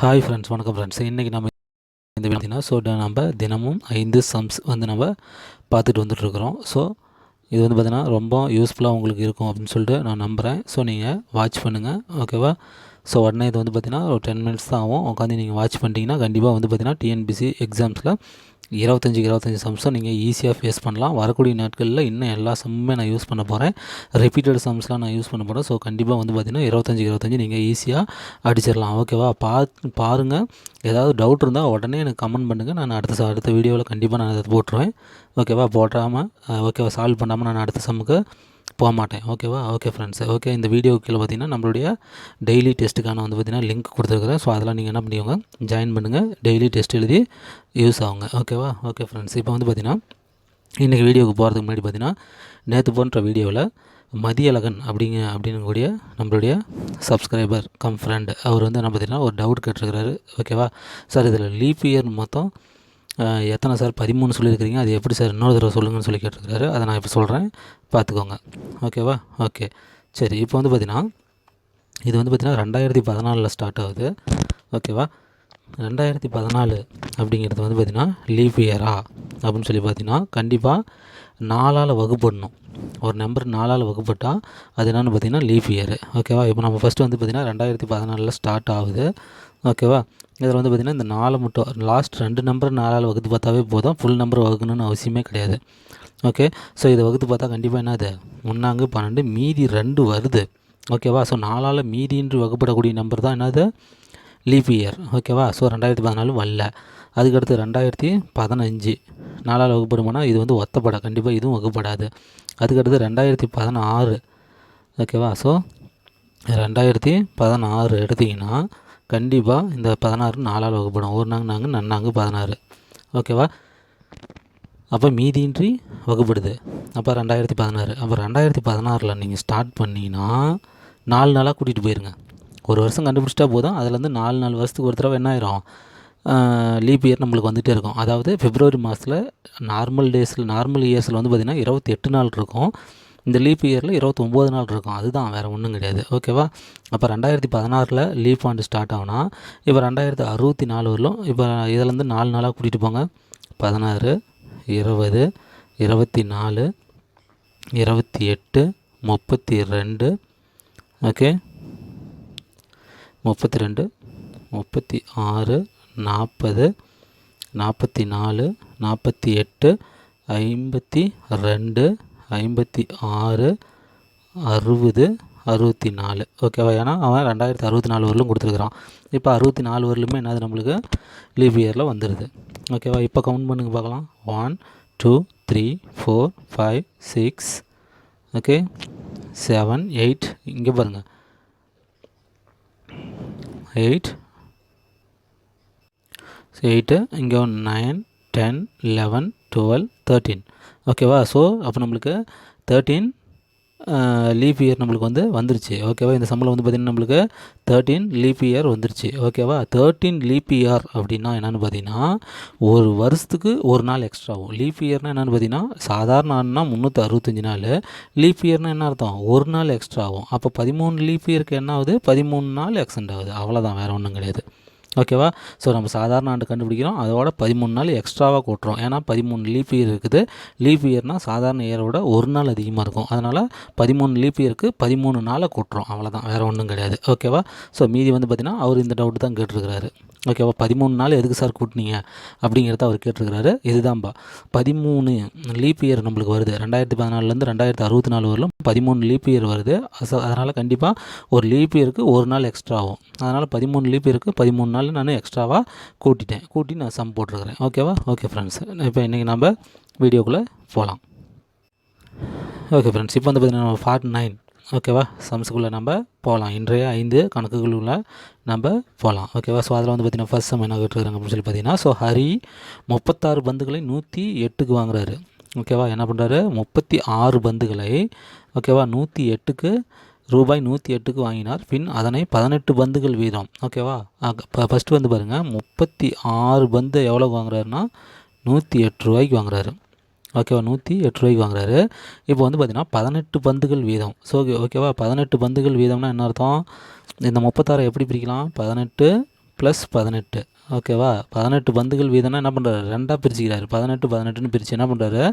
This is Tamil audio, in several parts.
ஹாய் ஃப்ரெண்ட்ஸ், வணக்கம் ஃப்ரெண்ட்ஸ். இன்றைக்கி நம்ம இந்த பார்த்தீங்கன்னா நம்ம தினமும் 5 சம்ஸ் நம்ம பார்த்துட்டு வந்துட்டுருக்குறோம். இது பார்த்திங்கன்னா ரொம்ப யூஸ்ஃபுல்லாக உங்களுக்கு இருக்கும் அப்படின்னு சொல்லிட்டு நான் நம்புகிறேன். நீங்கள் வாட்ச் பண்ணுங்கள், ஓகேவா? உடனே இது பார்த்திங்கன்னா ஒரு 10 மினிட்ஸ் தான் ஆகும். உட்காந்து நீங்கள் வாட்ச் பண்ணிட்டீங்கன்னா கண்டிப்பாக பார்த்திங்கன்னா டிஎன்பிசி எக்ஸாம்ஸில் 25 சம்ஸும் நீங்கள் ஈஸியாக ஃபேஸ் பண்ணலாம். வரக்கூடிய நாட்களில் இன்னும் எல்லா சம்முமே நான் யூஸ் பண்ண போகிறேன். ரிப்பீட்டட் சம்ஸ்லாம் நான் யூஸ் பண்ண போகிறேன். கண்டிப்பாக பார்த்திங்கன்னா 25 நீங்கள் ஈஸியாக அடிச்சிடலாம், ஓகேவா? பாருங்கள். ஏதாவது டவுட் இருந்தால் உடனே எனக்கு கமெண்ட் பண்ணுங்கள். நான் அடுத்த வீடியோவில் கண்டிப்பாக நான் அதை போட்டுருவேன், ஓகேவா? ஓகேவா, சால்வ் பண்ணாமல் நான் அடுத்த சம்முக்கு போக மாட்டேன், ஓகேவா? Okay friends, okay. இந்த வீடியோ கீழே பார்த்திங்கன்னா நம்மளுடைய டெய்லி டெஸ்ட்டுக்கான பார்த்திங்கன்னா லிங்க் கொடுத்துருக்குறேன். அதெல்லாம் நீங்கள் என்ன பண்ணிக்கோங்க, ஜாயின் பண்ணுங்கள். டெய்லி டெஸ்ட் எழுதி யூஸ் ஆகுங்க, ஓகேவா? ஓகே ஃப்ரெண்ட்ஸ், இப்போ பார்த்திங்கன்னா இன்றைக்கி வீடியோவுக்கு போகிறதுக்கு முன்னாடி பார்த்திங்கன்னா நேற்று போன்ற வீடியோவில் மதியழகன் அப்படிங்கக்கூடிய நம்மளுடைய சப்ஸ்கிரைபர் கம் ஃப்ரெண்ட் அவர் என்ன பார்த்திங்கன்னா ஒரு டவுட் கேட்டிருக்கிறாரு, ஓகேவா? சார் இதில் லீப் இயர் மொத்தம் எத்தனை சார்? 13 சொல்லியிருக்கிறீங்க, அது எப்படி சார் இன்னொரு தடவை சொல்லுங்கன்னு சொல்லி கேட்டிருக்கிறாரு. அதை நான் இப்போ சொல்கிறேன், பார்த்துக்கோங்க, ஓகேவா? ஓகே, சரி. இப்போ பார்த்திங்கன்னா இது பார்த்திங்கன்னா 2014 ஸ்டார்ட் ஆகுது, ஓகேவா? 2014 அப்படிங்கிறது பார்த்திங்கன்னா லீப் இயரா அப்படின்னு சொல்லி பார்த்திங்கன்னா கண்டிப்பாக 4ஆல் வகுப்படணும். ஒரு நம்பர் 4ஆல் வகுப்பட்டால் அது என்னென்னு பார்த்திங்கன்னா லீப் இயரு, ஓகேவா? இப்போ நம்ம ஃபஸ்ட்டு பார்த்திங்கன்னா 2014 ஸ்டார்ட் ஆகுது, ஓகேவா? இதில் பார்த்திங்கன்னா இந்த 4 மட்டும் லாஸ்ட் 2 நம்பர் 4ஆல் வகுத்து பார்த்தாவே போதும். ஃபுல் நம்பர் வகுக்கணும்னு அவசியமே கிடையாது, ஓகே? இதை வகுத்து பார்த்தா கண்டிப்பாக என்னது 1 12 மீதி 2 வருது, ஓகேவா? 4ஆல் மீதின்று வகுப்படக்கூடிய நம்பர் தான் என்னது லீப் இயர், ஓகேவா? 2014 வரல. அதுக்கடுத்து 2015 4ஆல் வகுப்படுமானா இது ஒத்தப்பட, கண்டிப்பாக இதுவும் வகுப்படாது. அதுக்கடுத்து 2016, ஓகேவா? 2016 எடுத்திங்கன்னா கண்டிப்பாக இந்த 16 4ஆல் வகுப்படும். ஒரு நாங்க நன்னாங்கு 16, ஓகேவா? அப்போ மீதியின்றி வகுப்படுது. அப்போ 2016. அப்போ 2016 நீங்கள் ஸ்டார்ட் பண்ணிங்கன்னா 4 நாளாக கூட்டிகிட்டு போயிருங்க. ஒரு வருஷம் கண்டுபிடிச்சிட்டா போதும். அதுலேருந்து 4 வருஷத்துக்கு ஒரு தடவை என்ன ஆயிரும், லீப் இயர் நம்மளுக்கு வந்துகிட்டே இருக்கும். அதாவது பிப்ரவரி மாதத்தில் நார்மல் இயர்ஸில் பார்த்திங்கன்னா 28 நாள் இருக்கும். இந்த லீப் இயரில் 29 நாள் இருக்கும். அதுதான், வேறு ஒன்றும் கிடையாது, ஓகேவா? அப்போ 2016 லீப் ஆண்டு ஸ்டார்ட் ஆகுனா இப்போ 2064 வரலும். இப்போ இதிலேருந்து 4 நாளாக கூட்டிகிட்டு போங்க. 16, 20, 24, 28, 32, ஓகே, 32, 36, 40, 44, 48, 52, 56, 60, 64, ஓகேவா? ஏன்னா அவன் 2064 வரலும் கொடுத்துருக்குறான். இப்போ 64 வரலுமே என்னது நம்மளுக்கு லீப் இயரில் வந்துடுது, ஓகேவா? இப்போ கவுண்ட் பண்ணுங்க பார்க்கலாம். 1 2 3 4 5 6, ஓகே, 7 8. இங்கே பாருங்கள், 8 இங்கே 9 10 11 12 13, ஓகேவா? அப்போ நம்மளுக்கு 13 லீப் இயர் நம்மளுக்கு வந்துருச்சு, ஓகேவா? இந்த சம்பளம் பார்த்திங்கன்னா நம்மளுக்கு 13 லீப் இயர் வந்துருச்சு, ஓகேவா? 13 லீப் இயர் அப்படின்னா என்னென்னு பார்த்தீங்கன்னா ஒரு வருஷத்துக்கு ஒரு நாள் எக்ஸ்ட்ரா ஆகும். லீப் இயர்னால் என்னென்னு பார்த்தீங்கன்னா சாதாரண நாள்னா 365 நாள். லீப் இயர்னால் என்ன அர்த்தம், ஒரு நாள் எக்ஸ்ட்ரா ஆகும். அப்போ 13 லீப் இயருக்கு என்ன ஆகுது, 13 நாள் எக்ஸ்டெண்ட் ஆகுது, அவ்வளோதான், வேறு ஒன்றும் கிடையாது, ஓகேவா? நம்ம சாதாரண ஆண்டு கண்டுபிடிக்கிறோம், அதோட 13 நாள் எக்ஸ்ட்ராவாக கூட்டுறோம். ஏன்னா 13 லீப் இயர் இருக்குது. லீப் இயர்னால் சாதாரண இயரோட ஒரு நாள் அதிகமாக இருக்கும். அதனால் 13 லீப் இயருக்கு 13 நாளை கூட்டுறோம், அவ்வளோதான், வேறு ஒன்றும் கிடையாது, ஓகேவா? மீதி பார்த்திங்கன்னா அவர் இந்த டவுட்டு தான் கேட்டிருக்கிறாரு, ஓகேவா? 13 நாள் எதுக்கு சார் கூட்டினீங்க அப்படிங்கிறத அவர் கேட்டிருக்கிறாரு. இதுதான்ப்பா 13 லீப் இயர் நம்மளுக்கு வருது. 2014 2064 வரலும் 13 லீப் இயர் வருது. அதனால் கண்டிப்பாக ஒரு லீப் இயருக்கு ஒரு நாள் எக்ஸ்ட்ரா ஆகும். அதனால் 13 லீப் இயருக்கு 13 நாள் நான் எக்ஸ்ட்ராவாக கூட்டி நான் சம் போட்டிருக்கிறேன், ஓகேவா? ஓகே ஃப்ரெண்ட்ஸ், இப்போ இன்றைக்கி நம்ம வீடியோக்குள்ளே போகலாம். ஓகே ஃப்ரெண்ட்ஸ், இப்போ பார்த்திங்கன்னா பார்ட் 9, ஓகேவா? சம்ஸுக்குள்ளே நம்ம போகலாம். இன்றைய 5 கணக்குகளுள்ள நம்ம போகலாம், ஓகேவா? அதில் பார்த்திங்கன்னா ஃபர்ஸ்ட் சம் என்ன கேட்டுருக்காங்க அப்படின்னு சொல்லி பார்த்தீங்கன்னா ஹரி 36 பந்துகளை 108க்கு வாங்குறாரு, ஓகேவா? என்ன பண்ணுறாரு, 36 பந்துகளை, ஓகேவா, 108க்கு ரூபாய் 108க்கு வாங்கினார். பின் அதனை 18 பந்துகள் வீதம், ஓகேவா? ஃபஸ்ட்டு பாருங்கள், 36 பந்து எவ்வளோக்கு வாங்குறாருன்னா 108 ரூபாய்க்கு வாங்குறாரு, ஓகேவா? 108 ரூபாய்க்கு வாங்குறாரு. இப்போ பார்த்திங்கன்னா 18 பந்துகள் வீதம். ஓகேவா? 18 பந்துகள் வீதம்னா என்ன அர்த்தம், இந்த 36 எப்படி பிரிக்கலாம், 18 ப்ளஸ் 18. ஓகேவா, 18 பந்துகள் வீதம்னா என்ன பண்ணுறாரு, 2ஆக பிரிச்சுக்கிறாரு. 18 பிரித்து என்ன பண்ணுறாரு,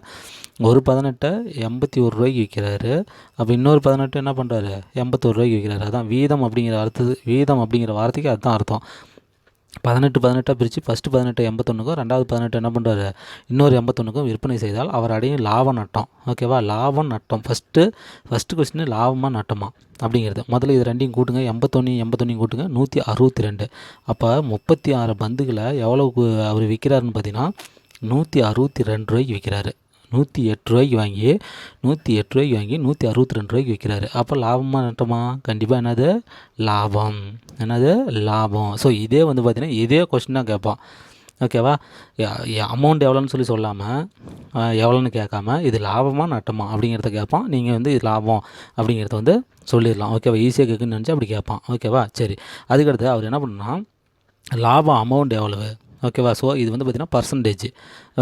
ஒரு 18 ரூபாய்க்கு விற்கிறாரு. அப்போ இன்னொரு 18 என்ன பண்ணுறாரு, 81 விற்கிறாரு. அதான் வீதம் அப்படிங்கிற வீதம் அப்படிங்கிற வார்த்தைக்கு அதுதான் அர்த்தம். 18 பிரித்து ஃபஸ்ட்டு 18 81க்கும் ரெண்டாவது 18 என்ன பண்ணுறாரு, இன்னொரு 81க்கும் விற்பனை செய்தால் அவர் அடையும் லாபம் நட்டம். ஓகேவா, லாபம் நட்டம் ஃபஸ்ட்டு கொஸ்டின் லாபமாக நட்டமா அப்படிங்கிறது. முதல்ல இது ரெண்டையும் கூட்டுங்க, 81 கூட்டுங்க, 162. அப்போ 36 பந்துகளை எவ்வளோக்கு அவர் விற்கிறாருன்னு பார்த்தீங்கன்னா 162 ரூபாய்க்கு விற்கிறாரு. 108 ரூபாய்க்கு வாங்கி 162 விற்கிறாரு. அப்போ லாபமாக நட்டமா, கண்டிப்பாக லாபம். ஸோ இதே வந்து பார்த்திங்கன்னா இதே கொஸ்டின் தான் கேட்பான். ஓகேவா, அமௌண்ட் எவ்வளோன்னு சொல்லாமல் எவ்வளோன்னு கேட்காம இது லாபமாக நட்டமா அப்படிங்கிறத கேட்பான். நீங்கள் வந்து இது லாபம் அப்படிங்கிறத வந்து சொல்லிடலாம். ஓகேவா, ஈஸியாக கேட்குன்னு நினச்சி அப்படி கேட்பான். ஓகேவா, சரி. அதுக்கடுத்து அவர் என்ன பண்ணா, லாபம் அமௌண்ட் எவ்வளவு. ஓகேவா, ஸோ இது வந்து பார்த்திங்கன்னா பர்சன்டேஜ்.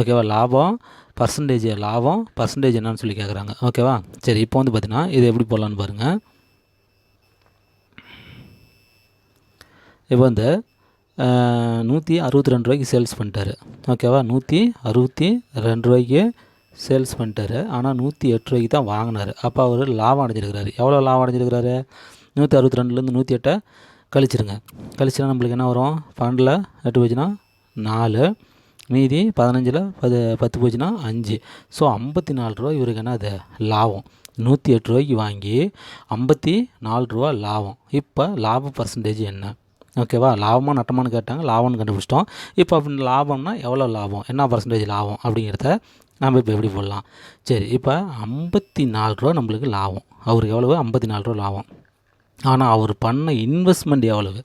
ஓகேவா, லாபம் பர்சன்டேஜ் என்னன்னு சொல்லி கேட்குறாங்க. ஓகேவா, சரி. இப்போ வந்து பார்த்திங்கன்னா இது எப்படி போடலான்னு பாருங்கள். இப்போ வந்து 162 சேல்ஸ் பண்ணிட்டாரு. ஓகேவா, 162 ரூபாய்க்கு சேல்ஸ் பண்ணிட்டாரு. ஆனால் 108 தான் வாங்கினார். அப்போ அவர் லாபம் அடைஞ்சிருக்கிறாரு. எவ்வளோ லாபம் அடைஞ்சிருக்கிறாரு, 162லேருந்து 108 கழிச்சிருங்க. கழிச்சுனா நம்மளுக்கு என்ன வரும், 12ல் 8 போச்சுன்னா 4, மீதி 15ல் 10 போச்சுன்னா 5. ஸோ 54 ரூபா இவருக்கு என்ன அது லாபம். 108 ரூபாய்க்கு வாங்கி 54 ரூபா லாபம். இப்போ லாப பர்சன்டேஜ் என்ன. ஓகேவா, லாபமாக நட்டமானு கேட்டாங்க, லாபம்னு கண்டுபிடிச்சிட்டோம். இப்போ அப்படி லாபம்னா எவ்வளோ லாபம், என்ன பர்சன்டேஜ் லாபம் அப்படிங்கிறத நம்ம இப்போ எப்படி போடலாம். சரி, இப்போ 54 ரூபா நம்மளுக்கு லாபம். அவருக்கு எவ்வளவு, 54 ரூபா லாபம். ஆனால் அவர் பண்ண இன்வெஸ்ட்மெண்ட் எவ்வளவு,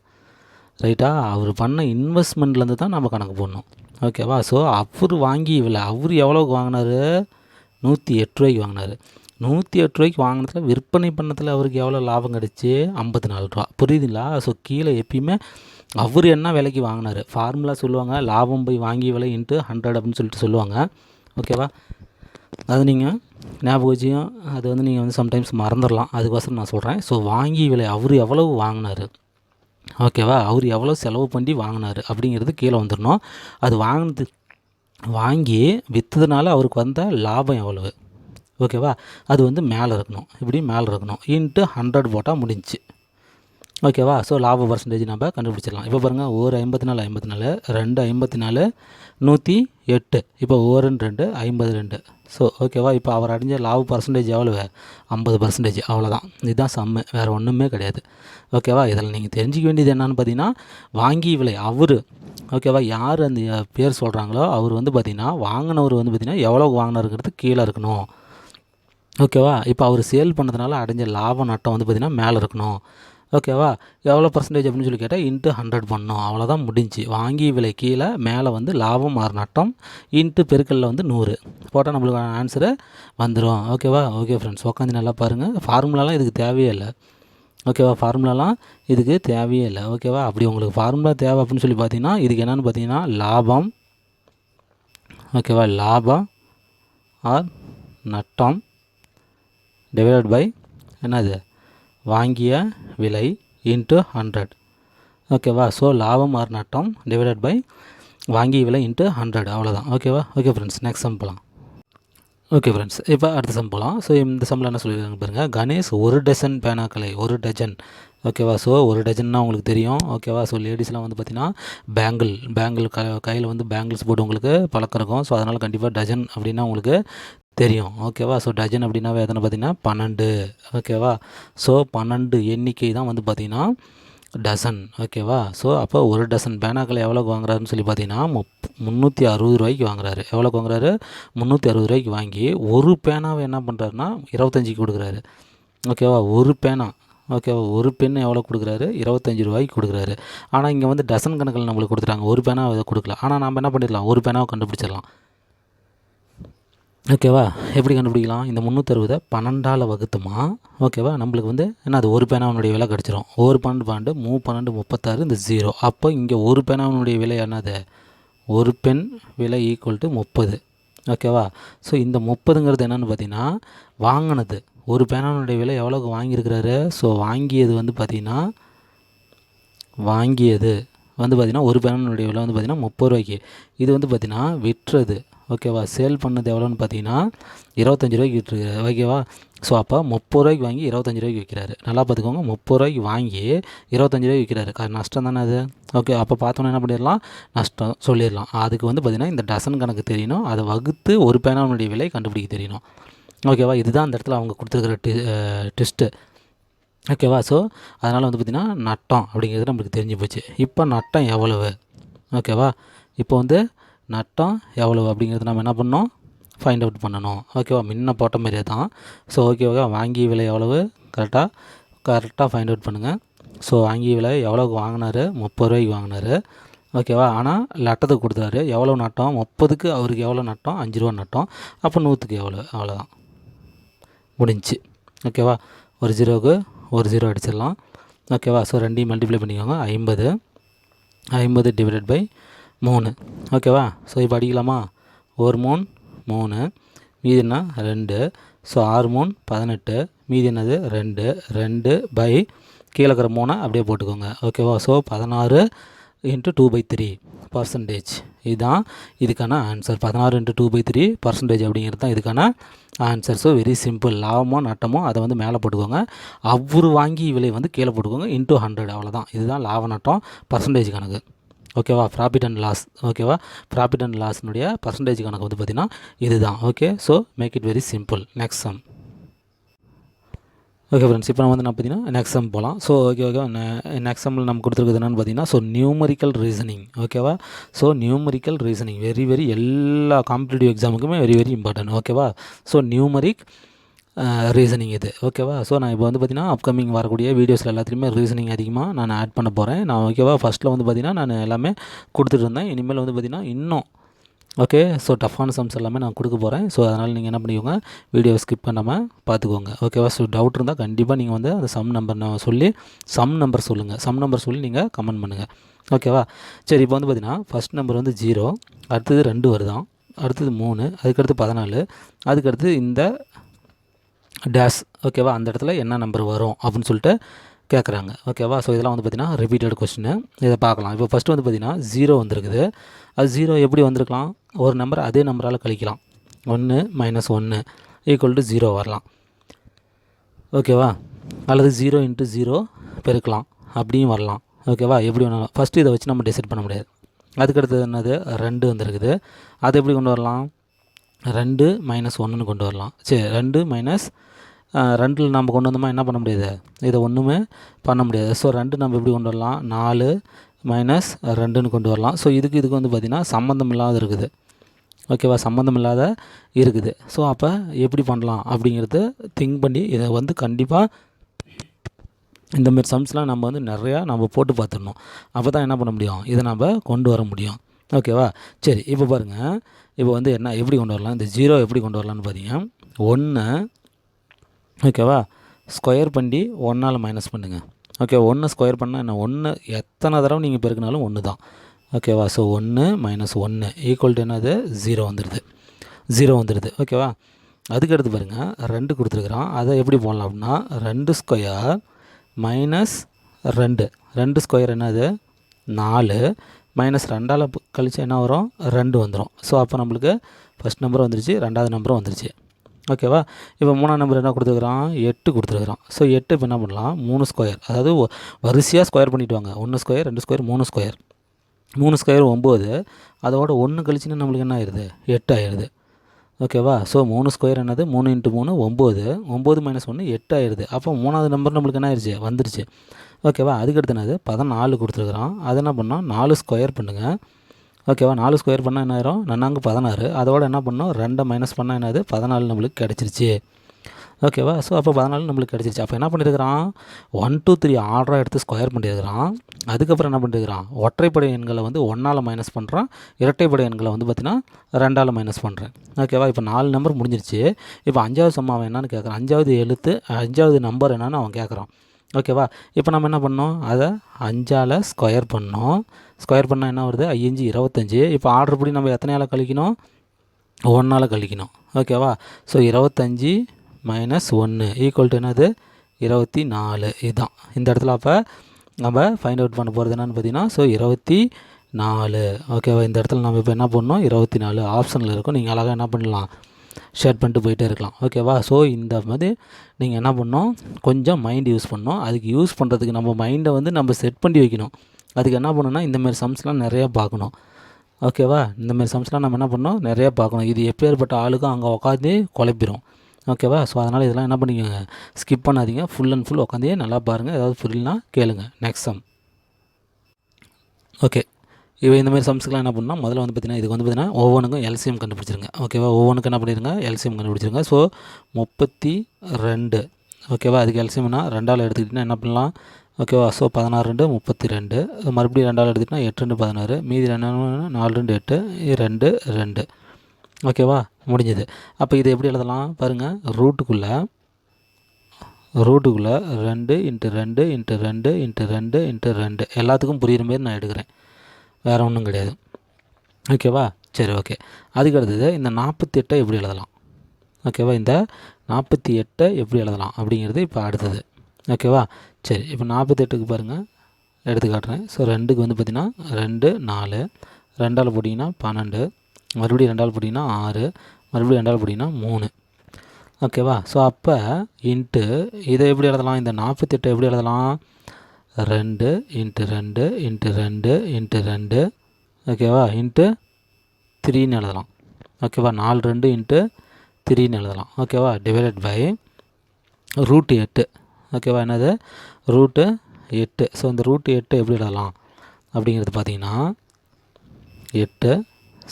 ரைட்டா, அவர் பண்ண இன்வெஸ்ட்மெண்ட்லேருந்து தான் நம்ம கணக்கு போடணும். ஓகேவா, ஸோ அவர் வாங்கி அவர் எவ்வளோக்கு வாங்கினார், 108 ரூபாய்க்கு வாங்கினார். 108 ரூபாய்க்கு வாங்கினதில் விற்பனை பண்ணத்தில் அவருக்கு எவ்வளோ லாபம் கிடச்சி, 54 ரூபா. புரியுதுங்களா. ஸோ கீழே எப்பயுமே அவர் என்ன விலைக்கு வாங்கினார், ஃபார்முலா சொல்லுவாங்க, லாபம் போய் வாங்கி விலை இன்ட்டு 100 அப்படின்னு சொல்லிட்டு சொல்லுவாங்க. ஓகேவா, அது நீங்கள் ஞாபகம் வச்சியும் அது வந்து நீங்கள் வந்து சம்டைம்ஸ் மறந்துடலாம், அதுக்கோசரம் நான் சொல்கிறேன். ஸோ வாங்கி விலை அவர் எவ்வளவு வாங்கினார், ஓகேவா, அவர் எவ்வளோ செலவு பண்ணி வாங்கினார் அப்படிங்கிறது கீழே வந்துடணும். அது வாங்கி விற்றதுனால அவருக்கு வந்த லாபம் எவ்வளவு, ஓகேவா, அது வந்து மேலே இருக்கணும், இப்படி மேலே இருக்கணும், இன்ட்டு 100 போட்டால் முடிஞ்சு. ஓகேவா, ஸோ லாப பர்சன்டேஜ் நம்ம கண்டுபிடிச்சிடலாம். இப்போ பாருங்கள், ஒரு 54, 2 54, 108. இப்போ 1 2 52. ஸோ ஓகேவா, இப்போ அவர் அடைஞ்ச லாப பர்சன்டேஜ் எவ்வளவு, 50%. அவ்வளோதான், இதுதான் சம்மு, வேறு ஒன்றுமே கிடையாது. ஓகேவா, இதில் நீங்கள் தெரிஞ்சிக்க வேண்டியது என்னென்னு பார்த்தீங்கன்னா, வாங்கி விலை அவர், ஓகேவா, யார் அந்த பேர் சொல்கிறாங்களோ அவர் வந்து பார்த்திங்கன்னா வாங்கினவர் வந்து பார்த்திங்கன்னா எவ்வளோ வாங்கினாருங்கிறது கீழே இருக்கணும். ஓகேவா, இப்போ அவர் சேல் பண்ணதுனால அடைஞ்ச லாபம் நட்டம் வந்து பார்த்திங்கன்னா மேலே இருக்கணும். ஓகேவா, எவ்வளோ பர்சன்டேஜ் அப்படின்னு சொல்லி கேட்டால் இன்ட்டு 100 பண்ணணும். அவ்வளோதான் முடிஞ்சு. வாங்கி விலை கீழே, மேலே வந்து லாபம் ஆறு நட்டம், இன்ட்டு பெருக்கல்ல வந்து 100 போட்டால் நம்மளுக்கு ஆன்சரு வந்துடும். ஓகேவா, ஓகே ஃப்ரெண்ட்ஸ், உட்காந்து நல்லா பாருங்கள். ஃபார்முலாலாம் இதுக்கு தேவையே இல்லை. ஓகேவா, ஃபார்முலாலாம் இதுக்கு தேவையே இல்லை. ஓகேவா, அப்படி உங்களுக்கு ஃபார்முலா தேவை அப்படின்னு சொல்லி பார்த்தீங்கன்னா இதுக்கு என்னென்னு பார்த்தீங்கன்னா லாபம், ஓகேவா, லாபம் ஆர் நட்டம் டிவைடட் பை என்னது, வாங்கிய விலை இன்ட்டு 100. ஓகேவா, ஸோ லாபம் ஆர் நட்டம் டிவைடட் பை வாங்கிய விலை இன்ட்டு 100. அவ்வளோதான். ஓகேவா, ஓகே ஃப்ரெண்ட்ஸ், நெக்ஸ்ட் சம் போகலாம். ஓகே ஃப்ரெண்ட்ஸ், இப்போ அடுத்த சம் போகலாம். ஸோ இந்த சம்மில் என்ன சொல்லியிருக்காங்க பாருங்கள். கணேஷ் 1 டஜன் பேனாக்களை, 1 டஜன். ஓகேவா, ஸோ 1 டஜன்னா உங்களுக்கு தெரியும். ஓகேவா, ஸோ லேடிஸ்லாம் வந்து பார்த்திங்கன்னா பேங்கிள் கையில் வந்து பேங்கிள்ஸ் போட்டு உங்களுக்கு பழக்கம் இருக்கும். ஸோ அதனால் கண்டிப்பாக டஜன் அப்படின்னா உங்களுக்கு தெரியும். ஓகேவா, ஸோ டஜன் அப்படின்னாவே எத்தனை பார்த்திங்கன்னா 12. ஓகேவா, ஸோ 12 எண்ணிக்கை தான் வந்து பார்த்திங்கன்னா டசன். ஓகேவா, ஸோ அப்போ 1 டசன் பேனாக்களை எவ்வளோக்கு வாங்குறாருன்னு சொல்லி பார்த்தீங்கன்னா 360 ரூபாய்க்கு வாங்குறாரு. எவ்வளோக்கு வாங்குறாரு, 360 ரூபாய்க்கு வாங்கி ஒரு பேனாவை என்ன பண்ணுறாருன்னா 25க்கு கொடுக்குறாரு. ஓகேவா, ஒரு பேனா, ஓகேவா, ஒரு பென் எவ்வளோ கொடுக்குறாரு, 25 ரூபாய்க்கு கொடுக்குறாரு. ஆனால் இங்கே வந்து டசன் கணக்கில் நம்மளுக்கு கொடுத்துட்டாங்க, ஒரு பேனாவை இதை கொடுக்கல. ஆனால் நம்ம என்ன பண்ணிடலாம், ஒரு பேனாவை கண்டுபிடிச்சிடலாம். ஓகேவா, எப்படி கண்டுபிடிக்கலாம், இந்த 360 12ஆல் வகுத்துமா. ஓகேவா, நம்மளுக்கு வந்து என்ன, அது ஒரு பேனாவினுடைய விலை கிடச்சிரும். ஒரு 12 12 36, இந்த 0. அப்போ இங்கே ஒரு பேனாவினுடைய விலை என்னது, ஒரு பென் விலை ஈக்குவல் டு 30. ஓகேவா, ஸோ இந்த 30ங்கிறது என்னென்னு பார்த்தீங்கன்னா வாங்கினது, ஒரு பேனாவினுடைய விலை எவ்வளோக்கு வாங்கியிருக்கிறாரு. ஸோ வாங்கியது வந்து பார்த்திங்கன்னா வாங்கியது வந்து பார்த்திங்கன்னா ஒரு பேனானுடைய விலை வந்து பார்த்திங்கன்னா 30 ரூபாய்க்கு. இது வந்து பார்த்திங்கன்னா விற்றது ஓகேவா, சேல் பண்ணது எவ்வளோன்னு பார்த்தீங்கன்னா 25 ரூபாய்க்கு விட்டுருக்காரு ஓகேவா. ஸோ அப்போ 30 ரூபாய்க்கு வாங்கி 25 ரூபாய்க்கு விற்கிறாரு. நல்லா பார்த்துக்கோங்க, 30 ரூபாய்க்கு வாங்கி 25 ரூபாய்க்கு விற்கிறாரு. நஷ்டம் தானே அது. ஓகே, அப்போ பார்த்தோன்னா என்ன பண்ணிடலாம், நஷ்டம் சொல்லிடலாம். அதுக்கு வந்து பார்த்திங்கன்னா இந்த டசன் கணக்கு தெரியணும், அதை வகுத்து ஒரு பேனாவுடைய விலை கண்டுபிடிக்க தெரியணும் ஓகேவா. இதுதான் அந்த இடத்துல அவங்க கொடுத்துருக்குற டெஸ்ட்டு ஓகேவா. ஸோ அதனால் வந்து பார்த்திங்கன்னா நட்டம் அப்படிங்கிறது நம்மளுக்கு தெரிஞ்சு போச்சு. இப்போ நட்டம் எவ்வளவு ஓகேவா. இப்போ வந்து நட்டம் எவ்வளவு அப்படிங்கிறது நம்ம என்ன பண்ணோம், ஃபைண்ட் அவுட் பண்ணணும் ஓகேவா. முன்ன போட்ட மாதிரியே தான். ஸோ ஓகேவா, வாங்கிய விலை எவ்வளவு கரெக்டாக ஃபைண்ட் அவுட் பண்ணுங்கள். ஸோ வாங்கிய விலை எவ்வளோக்கு வாங்கினார், 30 ரூபாய்க்கு வாங்கினார் ஓகேவா. ஆனால் லட்டத்துக்கு கொடுத்தாரு, எவ்வளோ நட்டம், 30க்கு அவருக்கு எவ்வளோ நட்டம், 5 ரூபா நட்டம். அப்போ 100க்கு எவ்வளோ, அவ்வளோதான் முடிஞ்சிச்சு ஓகேவா. ஒரு ஜீரோவுக்கு ஒரு ஜீரோ அடிச்சிடலாம் ஓகேவா. ஸோ ரெண்டையும் மல்டிப்ளை பண்ணிக்கோங்க, 50 டிவைடட் பை 3 ஓகேவா. ஸோ இப்போ அடிக்கலாமா, 1 3 3, மீதி என்ன 2. ஸோ 6 3 18, மீதி என்னது 2 2 பை கீழே இருக்கிற 3 அப்படியே போட்டுக்கோங்க ஓகேவா. ஸோ 16 × 2/3% இதுதான் இதுக்கான ஆன்சர். 16 × 2/3% அப்படிங்கிறது தான் இதுக்கான ஆன்சர். So very simple. லாபமோ நட்டமோ அதை வந்து மேலே போட்டுக்கோங்க, அவர் வாங்கி விலை வந்து கீழே போட்டுக்கோங்க, × 100 அவ்வளோதான். இதுதான் லாப நட்டம் பர்சன்டேஜ் கணக்கு ஓகேவா. ப்ராஃபிட் அண்ட் லாஸ் ஓகேவா. ப்ராஃபிட் அண்ட் லாஸ்னுடைய பர்சன்டேஜ் கணக்கு வந்து பார்த்திங்கன்னா இதுதான் okay. So make it very simple. Next sum. Okay friends, இப்போ நம்ம வந்து என்ன பார்த்தீங்கன்னா நெக்ஸ்ட் சம் போகலாம். ஸோ ஓகே நெக்ஸ்ட் சம்மில் நம்ம கொடுத்துருக்குது என்னென்னு பார்த்தீங்கன்னா, ஸோ நியூமரிக்கல் ரீசனிங் ஓகேவா. ஸோ நியூமரிக்கல் ரீசனிங் வெரி எல்லா காம்படிட்டிவ் எக்ஸாமுக்குமே வெரி இம்பார்ட்டன்ட் ஓகேவா. ஸோ நியூமரிக் ரீசனிங் இது ஓகேவா. ஸோ நான் இப்போ வந்து பார்த்திங்கன்னா அப்கமிங் வரக்கூடிய வீடியோஸில் எல்லாத்துலேயுமே ரீசனிங் அதிகமாக நான் ஆட் பண்ண போகிறேன் நான் ஓகேவா. ஃபஸ்ட்டில் வந்து பார்த்திங்கன்னா நான் எல்லாமே கொடுத்துட்டு இருந்தேன், இனிமேல் வந்து பார்த்திங்கன்னா இன்னும் ஓகே. ஸோ டஃப்பான சம்ஸ் எல்லாமே நான் கொடுக்க போகிறேன். ஸோ அதனால் நீங்கள் என்ன பண்ணிக்கோங்க, வீடியோவை ஸ்கிப் பண்ணாமல் பார்த்துக்கோங்க ஓகேவா. ஸோ டவுட் இருந்தால் கண்டிப்பாக நீங்கள் வந்து அந்த சம் நம்பர் சொல்லி நீங்கள் கமெண்ட் பண்ணுங்கள் ஓகேவா. சரி, இப்போ வந்து பார்த்திங்கன்னா ஃபஸ்ட் நம்பர் வந்து 0, அடுத்தது 2 வருதான், அடுத்தது 3, அதுக்கடுத்து 14, அதுக்கடுத்து இந்த டேஷ் ஓகேவா. அந்த இடத்துல என்ன நம்பர் வரும் அப்படின்னு சொல்லிட்டு கேட்குறாங்க ஓகேவா. ஸோ இதெல்லாம் வந்து பார்த்திங்கன்னா ரிப்பீட்டட் கொஸ்டின், இதை பார்க்கலாம். இப்போ ஃபஸ்ட்டு வந்து பார்த்திங்கன்னா 0 வந்திருக்குது. அது 0 எப்படி வந்திருக்கலாம், ஒரு நம்பர் அதே நம்பரால் கழிக்கலாம், 1 - 1 = 0 வரலாம் ஓகேவா. அல்லது 0 × 0 பெருக்கலாம், அப்படியும் வரலாம் ஓகேவா. எப்படி வேணாலும் ஃபஸ்ட்டு இதை வச்சு நம்ம டிசைட் பண்ண முடியாது. அதுக்கடுத்தது என்னது 2 வந்திருக்குது, அதை எப்படி கொண்டு வரலாம், 2 - 1ன்னு கொண்டு வரலாம். சரி, 2 - 2ல் நம்ம கொண்டு வந்தோமா என்ன பண்ண முடியாது, இதை ஒன்றுமே பண்ண முடியாது. ஸோ 2 நம்ம எப்படி கொண்டு வரலாம், 4 - 2ன்னு கொண்டு வரலாம். ஸோ இதுக்கு வந்து பார்த்திங்கன்னா சம்மந்தம் இல்லாத இருக்குது ஓகேவா, சம்மந்தம் இல்லாத இருக்குது. ஸோ அப்போ எப்படி பண்ணலாம் அப்படிங்கிறது திங்க் பண்ணி இதை வந்து கண்டிப்பாக இந்தமாரி சம்ஸ்லாம் நம்ம வந்து நிறையா நம்ம போட்டு பார்த்துடணும். அப்போ தான் என்ன பண்ண முடியும், இதை நம்ம கொண்டு வர முடியும் ஓகேவா. சரி, இப்போ பாருங்கள், இப்போ வந்து எப்படி கொண்டு வரலாம், இந்த 0 எப்படி கொண்டு வரலான்னு பார்த்தீங்கன்னா 1 ஓகேவா ஸ்கொயர் பண்ணி 1ஆல் மைனஸ் பண்ணுங்கள் ஓகே. 1 ஸ்கொயர் பண்ணால் என்ன, 1 எத்தனை தடவை நீங்கள் பெருக்கினாலும் 1 தான் ஓகேவா. ஸோ 1 - 1 = என்னது 0 வந்துடுது ஓகேவா. அதுக்கடுத்து பாருங்கள் 2 கொடுத்துருக்குறான், அதை எப்படி போடலாம் அப்படின்னா 2 ஸ்கொயர் - 2 ஸ்கொயர் என்னது 4 -2ஆல் கழிச்சு என்ன வரும், 2 வந்துடும். ஸோ அப்போ நம்மளுக்கு ஃபஸ்ட் நம்பர் வந்துருச்சு, ரெண்டாவது நம்பரும் வந்துருச்சு ஓகேவா. இப்போ 3ஆம் நம்பர் என்ன கொடுத்துருக்குறான், 8 கொடுத்துருக்குறான். ஸோ 8 இப்போ என்ன பண்ணலாம், 3 ஸ்கொயர், அதாவது வரிசையாக ஸ்கொயர் பண்ணிவிட்டு வாங்க, 1 ஸ்கொயர் 2 ஸ்கொயர் 3 ஸ்கொயர் 3 ஸ்கொயர் 9, அதோட 1 கழிச்சுன்னா நம்மளுக்கு என்ன ஆயிடுது, 8 ஆயிடுது ஓகேவா. ஸோ 3 ஸ்கொயர் என்னது 3 × 3 9, 9 - 1 8 ஆயிடுது. அப்போ 3ஆவது நம்பர் நம்மளுக்கு என்ன ஆயிடுச்சு, வந்துருச்சு ஓகேவா. அதுக்கடுத்து என்னது 14 கொடுத்துருக்குறான், அதை என்ன பண்ணால் 4 ஸ்கொயர் பண்ணுங்கள் ஓகேவா. 4 ஸ்கொயர் பண்ணால் என்ன ஆயிரும், 4 16, அதோட என்ன பண்ணோம் 2 மைனஸ் பண்ணால் என்னது 14 நம்மளுக்கு கிடச்சிருச்சு ஓகேவா. ஸோ அப்போ 14 நம்மளுக்கு கிடச்சிருச்சு. அப்போ என்ன பண்ணியிருக்கிறான், 1 2 3 ஆர்டராக எடுத்து ஸ்கொயர் பண்ணியிருக்கிறான். அதுக்கப்புறம் என்ன பண்ணியிருக்கிறான், ஒற்றைப்படை எண்களை வந்து 1ஆல் மைனஸ் பண்ணுறான், இரட்டைப்படை எண்களை வந்து பார்த்திங்கன்னா 2ஆல் மைனஸ் பண்ணுறேன் ஓகேவா. இப்போ 4 நம்பர் முடிஞ்சிருச்சு. இப்போ 5வது சம் அவன் என்னன்னு கேட்குறான், 5வது நம்பர் என்னன்னு அவன் கேட்குறான் ஓகேவா. இப்போ நம்ம என்ன பண்ணோம், அதை 5ஆல் ஸ்கொயர் பண்ணோம். ஸ்கொயர் பண்ணால் என்ன வருது, 5 × 25. இப்போ ஆர்டர் படி நம்ம எத்தனையால் கழிக்கணும், 1ஆல் கழிக்கணும் ஓகேவா. ஸோ 25 - 1 = என்னது 24. இதுதான் இந்த இடத்துல. அப்போ நம்ம ஃபைண்ட் அவுட் பண்ண போகிறது என்னென்னு பார்த்தீங்கன்னா, ஸோ 24. ஓகேவா, இந்த இடத்துல நம்ம இப்போ என்ன பண்ணணும், 24 ஆப்ஷனில் இருக்கும். நீங்கள் அழகாக என்ன பண்ணலாம், ஷேர் பண்ணிட்டு போயிட்டே இருக்கலாம். ஓகேவா, ஸோ இந்த மாதிரி நீங்கள் என்ன பண்ணணும், கொஞ்சம் மைண்ட் யூஸ் பண்ணணும். அதுக்கு யூஸ் பண்ணுறதுக்கு நம்ம மைண்டை வந்து நம்ம செட் பண்ணி வைக்கணும். அதுக்கு என்ன பண்ணணும்னா, இந்தமாரி சம்ஸ்லாம் நிறையா பார்க்கணும். ஓகேவா, இந்தமாரி சம்ஸ்லாம் நம்ம என்ன பண்ணணும், நிறையா பார்க்கணும். இது எப்பேற்பட்ட ஆளுக்கும் அங்கே உட்காந்து குழப்பிடும். ஓகேவா, ஸோ அதனால் இதெல்லாம் என்ன பண்ணிக்கோங்க, ஸ்கிப் பண்ணாதீங்க. ஃபுல் அண்ட் ஃபுல் உட்காந்தே நல்லா பாருங்கள். ஏதாவது புரியலனா கேளுங்க. Next sum. ஓகே, இப்போ இந்தமாதிரி சம்ஸ்க்குலாம் என்ன பண்ணால் முதல்ல வந்து பார்த்திங்கன்னா, இதுக்கு வந்து பார்த்திங்கன்னா ஒவ்வொன்றுக்கும் எல்சிஎம் கண்டுபிடிச்சிருங்க. ஓகேவா, ஒவ்வொன்றுக்கு என்ன பண்ணிடுங்க, எல்சிஎம் கண்டுபிடிச்சிருங்க. ஸோ 32. ஓகேவா, அதுக்கு எல்சிஎம்னா 2ஆல் எடுத்துக்கிட்டிங்கன்னா என்ன பண்ணலாம். ஓகேவா, ஸோ 16 2 32. மறுபடியும் 2ஆல் எடுத்துக்கிட்டால் 8 2 16. மீதி 4 2 8 2 2. ஓகேவா, முடிஞ்சது. அப்போ இதை எப்படி எழுதலாம் பாருங்கள், ரூட்டுக்குள்ளே 2 × 2 × 2 × 2 × 2 எல்லாத்துக்கும் புரிகிற மாரி நான் எடுக்கிறேன், வேறு ஒன்றும் கிடையாது. ஓகேவா, சரி ஓகே. அதுக்கு அடுத்தது இந்த 48 எப்படி எழுதலாம். ஓகேவா, இந்த 48 எப்படி எழுதலாம் அப்படிங்கிறது இப்போ அடுத்தது. ஓகேவா, சரி. இப்போ 48க்கு பாருங்கள் எடுத்து காட்டுறேன். ஸோ 2க்கு வந்து பார்த்திங்கன்னா 2 4, 2ஆல் போட்டிங்கன்னா 12, மறுபடியும் 2ஆல் போட்டிங்கன்னா 6, மறுபடியும் 2ஆல் போட்டிங்கன்னா 3. ஓகேவா, ஸோ அப்போ இன்ட்டு இதை எப்படி எழுதலாம், இந்த 48 எப்படி எழுதலாம், 2 × 2 × 2 × 2. ஓகேவா, இன்ட்டு 3ன்னு எழுதலாம். ஓகேவா, 4 2 × 3ன்னு எழுதலாம். ஓகேவா, டிவைடட் பை √8. ஓகேவா, என்னது √8. ஸோ இந்த √8 எப்படி எழுதலாம் அப்படிங்கிறது பார்த்தீங்கன்னா 8.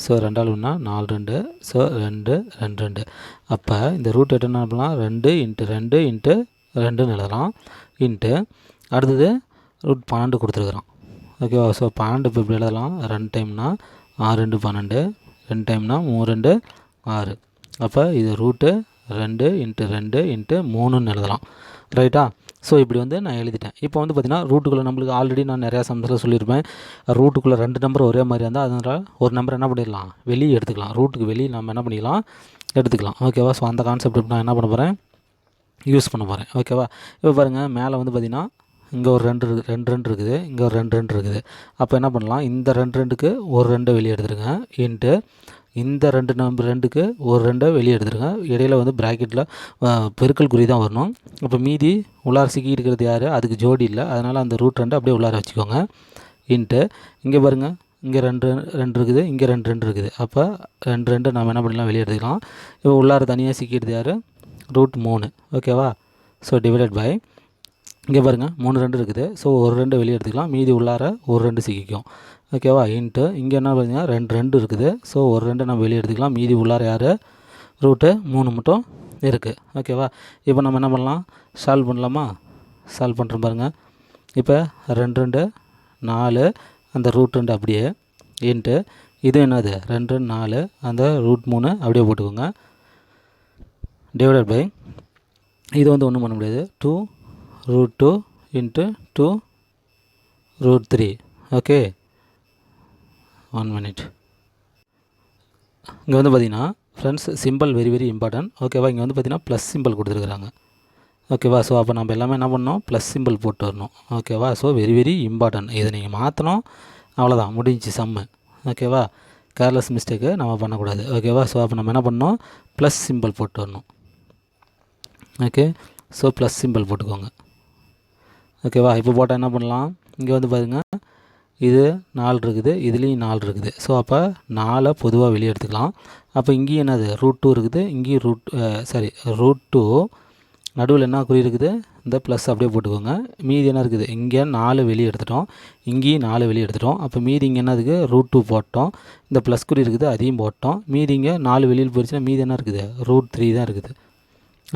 ஸோ 2ஆல் 4 2. ஸோ 2 2 2. அப்போ இந்த √8 என்ன பண்ணலாம், 2 × 2 × 2ன்னு எழுதலாம். இன்ட்டு அடுத்தது √12 கொடுத்துருக்குறோம். ஓகேவா, ஸோ 12 இப்போ எப்படி எழுதலாம், 2 டைம்னா 6 2 12, 2 டைம்னா 3 2 6. அப்போ இது √2 × 2 × 3ன்னு எழுதலாம். ரைட்டா, ஸோ இப்படி வந்து நான் எழுதிட்டேன். இப்போ வந்து பார்த்திங்கன்னா ரூட்டுக்குள்ளே நம்மளுக்கு ஆல்ரெடி நான் நிறையா சம்ஸில் சொல்லியிருப்பேன், ரூட்டுக்குள்ளே 2 நம்பர் ஒரே மாதிரி இருந்தால் அதனால் ஒரு நம்பர் என்ன பண்ணிடலாம், வெளியே எடுத்துக்கலாம். ரூட்டுக்கு வெளியே நம்ம என்ன பண்ணிக்கலாம், எடுத்துக்கலாம். ஓகேவா, ஸோ அந்த கான்செப்ட் நான் என்ன பண்ண போகிறேன், யூஸ் பண்ண போகிறேன். ஓகேவா, இப்போ பாருங்கள் மேலே வந்து பார்த்திங்கன்னா இங்கே ஒரு 2 இருக்குது, இங்கே ஒரு 2 இருக்குது. அப்போ என்ன பண்ணலாம், இந்த 2க்கு ஒரு 2 வெளியே எடுத்துருங்க. இன்ட்டு இந்த 2 நம்பர் 2க்கு ஒரு 2 வெளியே எடுத்துருங்க. இடையில வந்து ப்ராக்கெட்டில் பெருக்கல் குறி தான் வரணும். அப்போ மீதி உள்ளார சிக்கி இருக்கிறது யார், அதுக்கு ஜோடி இல்லை, அதனால் அந்த √2 அப்படியே உள்ளார வச்சுக்கோங்க. இன்ட்டு இங்கே பாருங்கள், இங்கே 2 இருக்குது, இங்கே 2 இருக்குது. அப்போ 2 நம்ம என்ன பண்ணலாம், வெளியே எடுத்துக்கலாம். இப்போ உள்ளார தனியாக சிக்கிடுது யார், √3. ஓகேவா, ஸோ டிவைடட் பை இங்கே பாருங்கள் 3 2 இருக்குது. ஸோ ஒரு 2 வெளியே எடுத்துக்கலாம், மீதி உள்ளார ஒரு 2 சிக்கிக்கும். ஓகேவா, இன்ட்டு இங்கே என்ன பார்த்தீங்கன்னா 2 இருக்குது. ஸோ ஒரு 2 நம்ம வெளியே எடுத்துக்கலாம், மீதி உள்ளார யார், √3 மட்டும் இருக்குது. ஓகேவா, இப்போ நம்ம என்ன பண்ணலாம், சால்வ் பண்ணலாமா, சால்வ் பண்ணுறோம் பாருங்கள். இப்போ 2 2 4, அந்த √2 அப்படியே, இன்ட்டு இது என்னது 2 4, அந்த √3 அப்படியே போட்டுக்கோங்க. டிவைடட் பை இது வந்து ஒன்றும் பண்ண முடியாது, 2 √2 × 2 √3. Okay, 1 minute. இங்கே வந்து பார்த்திங்கன்னா friends simple very very important. ஓகேவா, இங்கே வந்து பார்த்திங்கன்னா ப்ளஸ் சிம்பிள் கொடுத்துருக்குறாங்க. ஓகேவா, ஸோ அப்போ நம்ம எல்லாமே என்ன பண்ணணும், ப்ளஸ் சிம்பிள் போட்டு வரணும். ஓகேவா, ஸோ வெரி வெரி இம்பார்ட்டன்ட். இதை நீங்கள் மாற்றணும், அவ்வளோதான், முடிஞ்சிச்சு சம்மு. ஓகேவா, கேர்லெஸ் மிஸ்டேக்கு நம்ம பண்ணக்கூடாது. ஓகேவா, ஸோ அப்போ நம்ம என்ன பண்ணணும், ப்ளஸ் சிம்பிள் போட்டு வரணும். ஓகே, ஸோ ப்ளஸ் சிம்பிள் போட்டுக்கோங்க. ஓகேவா, இப்போ போட்டால் என்ன பண்ணலாம், இங்கே வந்து பாருங்கள் இது 4 இருக்குது, இதுலேயும் 4 இருக்குது. ஸோ அப்போ 4 பொதுவாக வெளியே எடுத்துக்கலாம். அப்போ இங்கேயும் என்னது √2 இருக்குது, இங்கேயும் √2 நடுவில் என்ன குறி இருக்குது, இந்த ப்ளஸ் அப்படியே போட்டுக்கோங்க. மீதி என்ன இருக்குது, இங்கே 4 வெளியே எடுத்துட்டோம், இங்கேயும் 4 வெளியே எடுத்துட்டோம். அப்போ மீதி இங்கே என்ன இருக்குது, √2 போட்டோம், இந்த ப்ளஸ் குறி இருக்குது அதையும் போட்டோம். மீதி இங்கே 4 வெளியில் போயிடுச்சுன்னா மீதி என்ன இருக்குது, √3 தான் இருக்குது.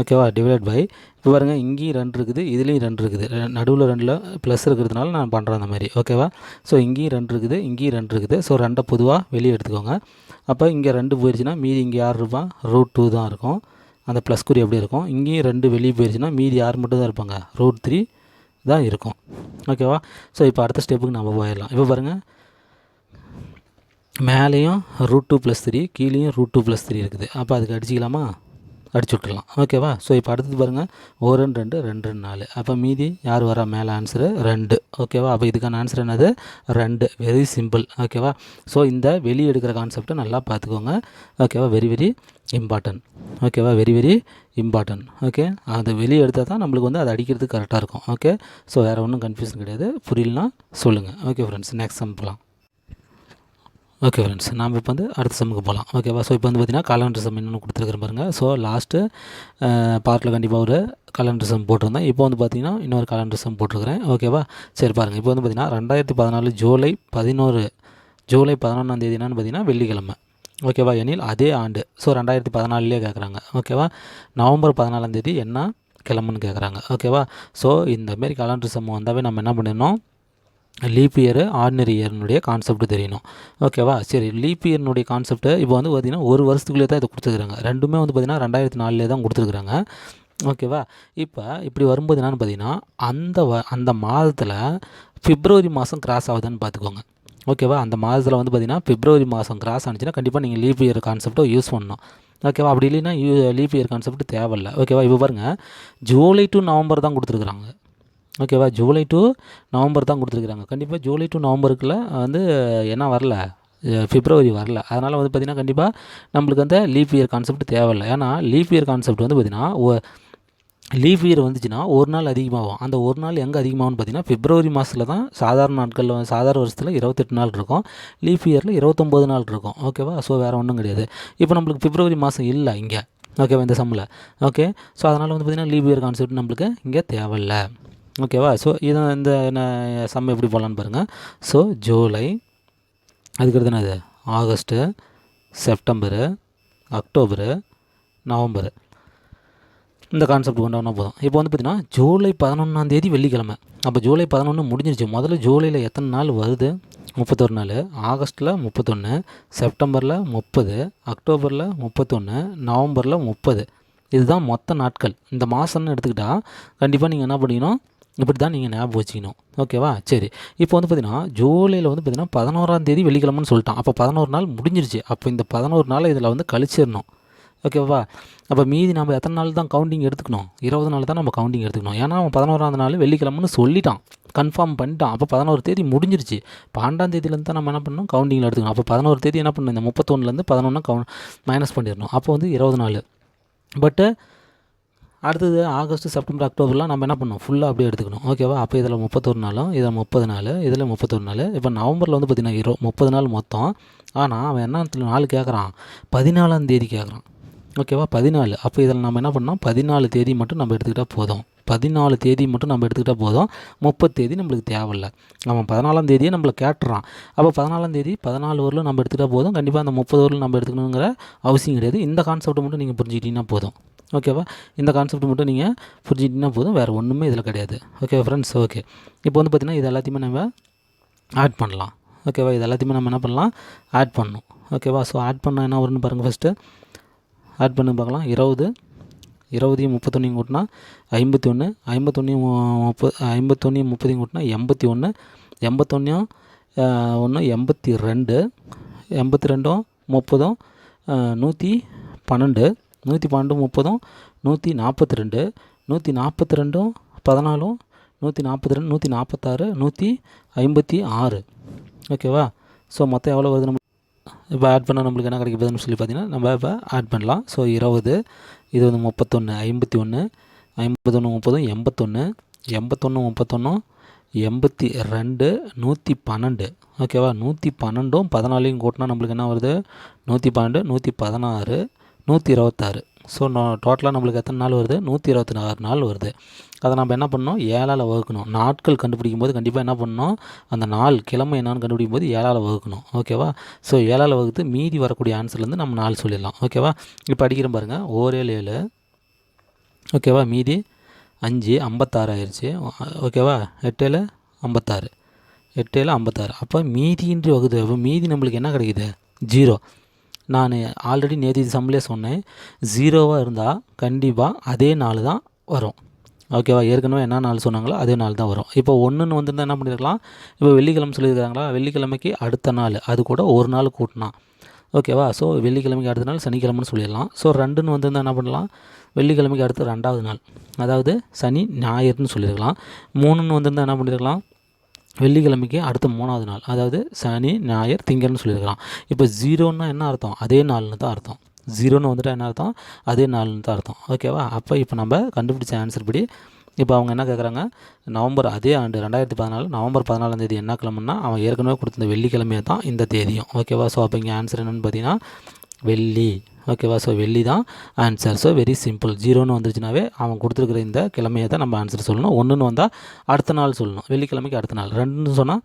ஓகேவா, டிவைட் பை இப்போ பாருங்கள் இங்கேயும் 2 இருக்குது, இதுலேயும் 2 இருக்குது, நடுவில் 2ல் ப்ளஸ் இருக்கிறதுனால நான் பண்ணுறேன் அந்த மாதிரி. ஓகேவா, ஸோ இங்கேயும் 2 இருக்குது, இங்கேயும் 2 இருக்குது. ஸோ 2 பொதுவாக வெளியே எடுத்துக்கோங்க. அப்போ இங்கே 2 போயிடுச்சுன்னா மீதி இங்கே யார் இருப்பான், √2 தான் இருக்கும், அந்த ப்ளஸ் குறி எப்படி இருக்கும். இங்கேயும் 2 வெளியே போயிடுச்சுன்னா மீதி யார் மட்டும் தான் இருப்பாங்க, √3 தான் இருக்கும். ஓகேவா, ஸோ இப்போ அடுத்த ஸ்டெப்புக்கு நம்ம போயிடலாம். இப்போ பாருங்கள் மேலேயும் √2 + 3, கீழேயும் √2 + 3 இருக்குது. அப்போ அதுக்கு அடிச்சிக்கலாமா, அடிச்சு விட்டுடலாம். ஓகேவா? ஸோ இப்போ அடுத்தது பாருங்கள், 1 2 2 2 4. அப்போ மீதி யார் வரா மேலே ஆன்சரு 2. ஓகேவா? அப்போ இதுக்கான ஆன்சர் என்னது 2. Very simple. ஓகேவா? ஸோ இந்த வெளியே எடுக்கிற கான்செப்டை நல்லா பார்த்துக்கோங்க. ஓகேவா? Very very important. ஓகேவா? Very very important. ஓகே, அதை வெளியே எடுத்தால் தான் நம்மளுக்கு வந்து அதை அடிக்கிறதுக்கு கரெக்டாக இருக்கும். ஓகே, ஸோ வேறு ஒன்றும் கன்ஃபியூஷன் கிடையாது. புரியலனா சொல்லுங்கள். ஓகே ஃப்ரெண்ட்ஸ், நெக்ஸ்ட் சம் போகலாம். ஓகே ஃப்ரெண்ட்ஸ், நாம் இப்போ வந்து அடுத்த சம்முக்கு போகலாம். ஓகேவா? ஸோ இப்போ வந்து பார்த்திங்கன்னா காலண்டர் சம் என்னென்னு கொடுத்துருக்குறேன் பாருங்கள். ஸோ லாஸ்ட்டு பார்ட்டில் கண்டிப்பாக ஒரு காலண்டர் சம் போட்டிருந்தேன். இப்போ வந்து பார்த்திங்கன்னா இன்னொரு காலண்டர் சம் போட்டிருக்கிறேன். ஓகேவா? சரி பாருங்கள், இப்போ வந்து பார்த்திங்கன்னா 2014 ஜூலை 11ஆம் தேதி என்னன்னு பார்த்திங்கன்னா வெள்ளிக்கிழமை. ஓகேவா? எனில் அதே ஆண்டு. ஸோ 2014 கேட்குறாங்க. ஓகேவா? நவம்பர் 14ஆம் தேதி என்ன கிழமைன்னு கேட்குறாங்க. ஓகேவா? ஸோ இந்தமாரி காலண்டர் சம் வந்தாவே நம்ம என்ன பண்ணிடணும், லீப் இயர் ஆர்டினரி இயர்னுடைய கான்செப்ட் தெரியணும். ஓகேவா? சரி, லீப் இயர்னுடைய கான்செப்ட்டு இப்போ வந்து பார்த்திங்கன்னா ஒரு வருஷத்துக்குள்ளே தான் இதை கொடுத்துருக்குறாங்க. ரெண்டுமே வந்து பார்த்திங்கன்னா 2004 தான் கொடுத்துருக்குறாங்க. ஓகேவா? இப்போ இப்படி வரும்போது என்னென்னு பார்த்திங்கன்னா அந்த மாதத்தில் பிப்ரவரி மாதம் கிராஸ் ஆகுதுன்னு பார்த்துக்கோங்க. ஓகேவா? அந்த மாதத்தில் வந்து பார்த்திங்கன்னா பிப்ரவரி மாதம் கிராஸ் ஆனிச்சுன்னா கண்டிப்பாக நீங்கள் லீப் இயர் கான்செப்ட்டை யூஸ் பண்ணணும். ஓகேவா? அப்படி இல்லைன்னா லீப் இயர் கான்செப்ட் தேவையில்லை. ஓகேவா? இப்போ பாருங்கள், ஜூலை டு நவம்பர் தான் கொடுத்துருக்குறாங்க. ஓகேவா? ஜூலை டு நவம்பர் தான் கொடுத்துருக்குறாங்க. கண்டிப்பாக ஜூலை டு நவம்பருக்குள்ள வந்து என்ன வரல, பிப்ரவரி வரல. அதனால் வந்து பார்த்திங்கன்னா கண்டிப்பாக நம்மளுக்கு அந்த லீப் இயர் கான்செப்ட் தேவையில்லை. ஏன்னா லீப் இயர் கான்செப்ட் வந்து பார்த்திங்கன்னா லீப் இயர் வந்துச்சுன்னா ஒரு நாள் அதிகமாகும். அந்த ஒரு நாள் எங்கே அதிகமாகும்னு பார்த்திங்கன்னா பிப்ரவரி மாதத்தில் தான். சாதாரண நாட்களில் சாதாரண வருஷத்தில் 28 நாள் இருக்கும். லீப் இயரில் 29 நாள் இருக்கும். ஓகேவா? ஸோ வேறு ஒன்றும் கிடையாது. இப்போ நம்மளுக்கு பிப்ரவரி மாதம் இல்லை இங்கே. ஓகேவா? இந்த சம்மில். ஓகே, ஸோ அதனால் வந்து பார்த்திங்கன்னா லீப் இயர் கான்செப்ட் நம்மளுக்கு இங்கே தேவையில்லை. ஓகேவா? ஸோ இதை இந்த சம் எப்படி போடலான்னு பாருங்கள். ஸோ ஜூலை, அதுக்கடுத்து என்னது ஆகஸ்ட்டு, செப்டம்பரு, அக்டோபரு, நவம்பரு, இந்த கான்செப்ட் கொண்டாடினா போதும். இப்போ வந்து பார்த்திங்கன்னா ஜூலை 11ஆம் தேதி வெள்ளிக்கிழமை. அப்போ ஜூலை 11 முடிஞ்சிருச்சு. முதல்ல ஜூலையில் எத்தனை நாள் வருது? 31 நாள். ஆகஸ்ட்டில் 31, செப்டம்பரில் 30, அக்டோபரில் 31, நவம்பரில் 30. இதுதான் மொத்த நாட்கள். இந்த மாதம்னு எடுத்துக்கிட்டால் கண்டிப்பாக நீங்கள் என்ன பண்ணிக்கணும், இப்படி தான் நீங்கள் ஞாபகம் வச்சுக்கணும். ஓகேவா? சரி, இப்போ வந்து பார்த்திங்கன்னா ஜூலையில் வந்து பார்த்திங்கன்னா 11ஆம் தேதி வெள்ளிக்கிழமைன்னு சொல்லிட்டான். அப்போ 11 நாள் முடிஞ்சிருச்சு. அப்போ இந்த 11 நாள் இதில் வந்து கழிச்சிடணும். ஓகேவா? அப்போ மீதி நம்ம எத்தனை நாள் தான் கவுண்டிங் எடுத்துக்கணும்? 20 நாள் தான் நம்ம கவுண்டிங் எடுத்துக்கணும். ஏன்னா அவன் 11ஆம் நாள் வெள்ளிக்கிழமைன்னு சொல்லிட்டான், கன்ஃபார்ம் பண்ணிட்டான். அப்போ 11 தேதி முடிஞ்சிருச்சு. 12ஆம் தேதியிலேருந்து தான் நம்ம என்ன பண்ணணும், கவுண்டிங்கில் எடுத்துக்கணும். அப்போ 11 தேதி என்ன பண்ணணும், இந்த 31லேருந்து 11 மைனஸ் பண்ணிடணும். அப்போ வந்து 20 நாள். பட்டு அடுத்தது ஆகஸ்ட், செப்டம்பர், அக்டோபர்லாம் நம்ம என்ன பண்ணணும், ஃபுல்லாக அப்படியே எடுத்துக்கணும். ஓகேவா? அப்போ இதில் 31 நாளும், இதில் 30 நாள், இதில் 31 நாள். இப்போ நவம்பரில் வந்து பார்த்திங்கன்னா 30 நாள் மொத்தம். ஆனால் அவன் என்ன நாள் கேட்குறான், 14ஆம் தேதி கேட்குறான். ஓகேவா? 14. அப்போ இதில் நம்ம என்ன பண்ணோம், 14 தேதி மட்டும் நம்ம எடுத்துக்கிட்டால் போதும். 14 தேதி மட்டும் நம்ம எடுத்துக்கிட்டால் போதும். 30 தேதி நம்மளுக்கு தேவையில்லை. அவன் 14ஆம் தேதியே நம்மளை கேட்டுறான். அப்போ 14ஆம் தேதி 14 வரலும் நம்ம எடுத்துக்கிட்டால் போதும். கண்டிப்பாக அந்த 30 வரலும் நம்ம எடுத்துக்கணுங்கிற அவசியம் கிடையாது. இந்த கான்செப்ட் மட்டும் நீங்கள் புரிஞ்சுக்கிட்டீங்கன்னா போதும். ஓகேவா? இந்த கான்செப்ட் மட்டும் நீங்கள் புரிஞ்சுக்கிட்டிங்கன்னா போதும். வேறு ஒன்றுமே இதில் கிடையாது. Okay friends? ஓகே, இப்போ வந்து பார்த்திங்கன்னா இது எல்லாத்தையுமே நம்ம ஆட் பண்ணலாம். ஓகேவா? இது எல்லாத்தையுமே நம்ம என்ன பண்ணலாம், ஆட் பண்ணணும். ஓகேவா? ஸோ ஆட் பண்ணால் என்ன வரும்னு பாருங்கள். ஃபஸ்ட்டு ஆட் பண்ணி பார்க்கலாம். 20 31 கூட்டினா 51, 51 30 கூட்டினா 81, 81 1 82, 82 30 112, 112 30 142, 142 14 142 146 156. ஓகேவா? ஸோ மொத்தம் எவ்வளோ வருது நம்ம இப்போ ஆட் பண்ணால் நம்மளுக்கு என்ன கிடைக்க போகுதுன்னு சொல்லி பார்த்தீங்கன்னா நம்ம இப்போ ஆட் பண்ணலாம். ஸோ 20, இது வந்து 31 51, 51 30 81, 81 31 82 112. ஓகேவா? 112 14 கூட்டினா நம்மளுக்கு என்ன வருது, 112 116 126. ஸோ டோட்டலாக நம்மளுக்கு எத்தனை நாள் வருது, 126 நாள் வருது. அதை நம்ம என்ன பண்ணணும், 7ஆல் வகுக்கணும். நாட்கள் கண்டுபிடிக்கும் போது கண்டிப்பாக என்ன பண்ணணும், அந்த நாள் கிழமை என்னான்னு கண்டுபிடிக்கும் போது 7ஆல் வகுக்கணும். ஓகேவா? ஸோ 7ஆல் வகுத்து மீதி வரக்கூடிய ஆன்சர்லேருந்து நம்ம 4 சொல்லிடலாம். ஓகேவா? இப்போ அடிக்கிறோம் பாருங்கள். 1 7 7. ஓகேவா? மீதி 5 56 ஆயிடுச்சு. ஓகேவா? 8 7 56, 8 7 56. அப்போ மீதியின்றி வகுது. அப்போ மீதி நம்மளுக்கு என்ன கிடைக்குது, 0. நான் ஆல்ரெடி நேற்று சம்மிலே சொன்னேன், 0வாக இருந்தால் கண்டிப்பாக அதே நாள் தான் வரும். ஓகேவா? ஏற்கனவே என்ன நாள் சொன்னாங்களோ அதே நாள் தான் வரும். இப்போ 1ன்னு வந்துருந்தால் என்ன பண்ணியிருக்கலாம், இப்போ வெள்ளிக்கிழமை சொல்லியிருக்காங்களா, வெள்ளிக்கிழமைக்கு அடுத்த நாள் அது கூட ஒரு நாள் கூட்டினா ஓகேவா. ஸோ வெள்ளிக்கிழமைக்கு அடுத்த நாள் சனிக்கிழமைன்னு சொல்லிடலாம். ஸோ 2ன்னு வந்திருந்தால் என்ன பண்ணலாம், வெள்ளிக்கிழமைக்கு அடுத்து 2வது நாள், அதாவது சனி ஞாயிறுன்னு சொல்லியிருக்கலாம். 3ன்னு வந்திருந்தால் என்ன பண்ணியிருக்கலாம், வெள்ளிக்கிழமைக்கு அடுத்த 3வது நாள், அதாவது சனி ஞாயிறு திங்கள்னு சொல்லியிருக்கலாம். இப்போ 0ன்னா என்ன அர்த்தம், அதே நாள்னு தான் அர்த்தம். 0ன்னு வந்துட்டால் என்ன அர்த்தம், அதே நாள்னு தான் அர்த்தம். ஓகேவா. அப்போ இப்போ நம்ம கண்டுபிடிச்ச ஆன்சர் படி இப்போ அவங்க என்ன கேட்குறாங்க, நவம்பர் அதே ஆண்டு 2014 நவம்பர் 14ஆம் தேதி என்ன கிழமைன்னா அவன் ஏற்கனவே கொடுத்த வெள்ளிக்கிழமையை தான் இந்த தேதியும். ஓகேவா. ஸோ அப்போ இங்கே ஆன்சர் என்னென்னு பார்த்தீங்கன்னா வெள்ளி. ஓகேவா. ஸோ வெள்ளி தான் ஆன்சர். So very simple. 0ன்னு வந்துருச்சுனாவே அவன் கொடுத்துருக்குற இந்த கிழமையை தான் நம்ம ஆன்சர் சொல்லணும். 1ன்னு வந்தால் அடுத்த நாள் சொல்லணும், வெள்ளிக்கிழமைக்கு அடுத்த நாள். 2ன்னு சொன்னால்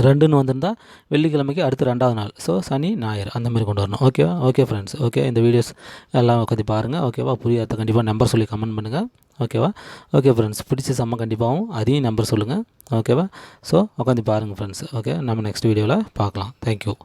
2ன்னு வந்திருந்தால் வெள்ளிக்கிழமைக்கு அடுத்து 2வது நாள். ஸோ சனி ஞாயிறு அந்த மாதிரி கொண்டு வரணும். ஓகேவா. Okay friends. ஓகே, இந்த வீடியோஸ் எல்லாம் உட்காந்து பாருங்கள். ஓகேவா. புரியாத கண்டிப்பாக நம்பர் சொல்லி கமெண்ட் பண்ணுங்கள். ஓகேவா. ஓகே ஃப்ரெண்ட்ஸ், பிடிச்ச செம்ம கண்டிப்பாகவும் அதையும் நம்பர் சொல்லுங்கள். ஓகேவா. ஸோ உட்காந்து பாருங்கள் ஃப்ரெண்ட்ஸ். ஓகே, நம்ம நெக்ஸ்ட் வீடியோவில் பார்க்கலாம். தேங்க்யூ.